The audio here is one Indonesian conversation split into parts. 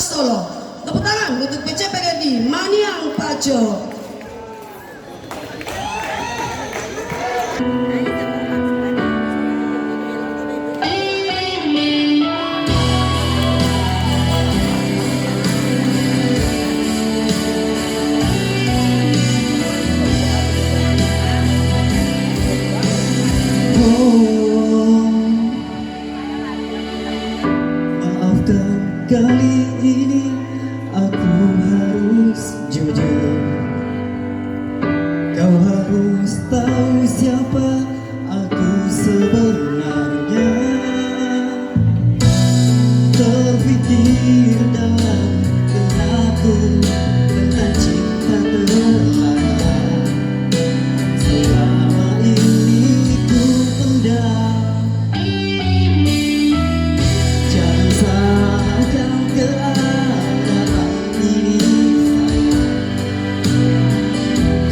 Solo. Tepuk tangan untuk BCPGD Maniang Pajo. Kali ini aku harus jujur. Kau harus tahu siapa aku sebenarnya. Terfikir dalam benakku tentang cinta terlana. Selama ini ku pendam. Jangan salahkan keadaan ini sayang.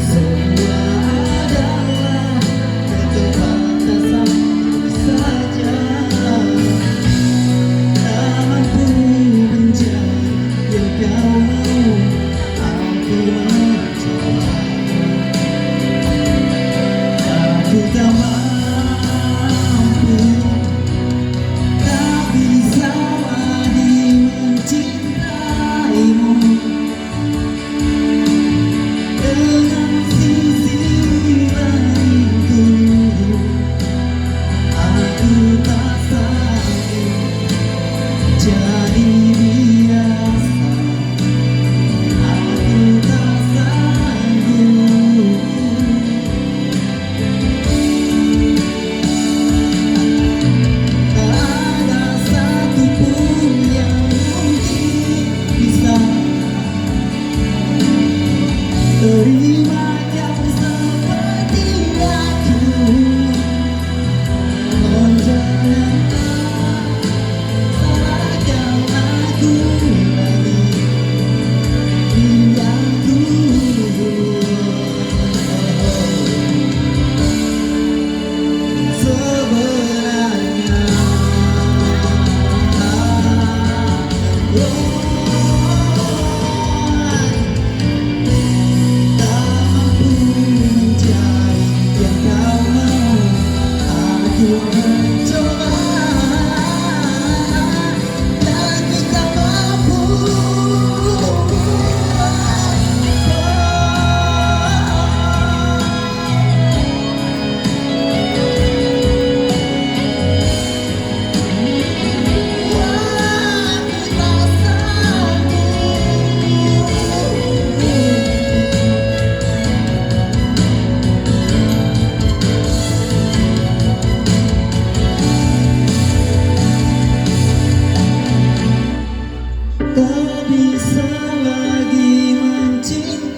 Semua adalah keterbatasan saja. Tak mampu menjadi yang kau mau. Aku mencoba. Aku tak mampu. Tak bisa lagi mencintaimu dengan sisi lainku. Aku tak sanggup jadi biasa. Aku tak sanggup. Tak ada satupun yang mungkin bisa terima kau seperti aku. Oh jangan salahkan aku lagi, hinggaku. Sebenarnya tak mampu mencari yang kau mau. Aku mencoba, tapi tak mampu. Aku tak bisa lagi mencintaimu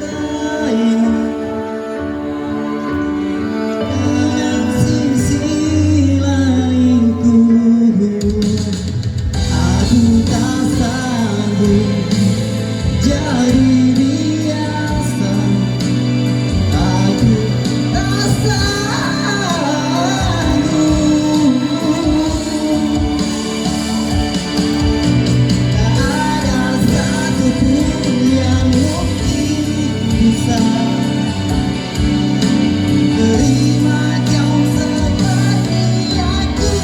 dengan sisi lainku. Aku tak sanggup jadi biasa. Aku tak sanggup. Tak ada satupun yang mungkin bisa terima kau seperti aku.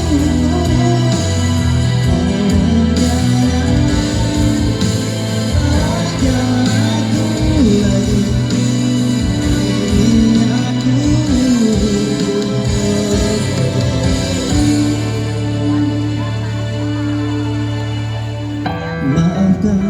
Oh jangan salahkan aku lagi, ini aku. Maafkan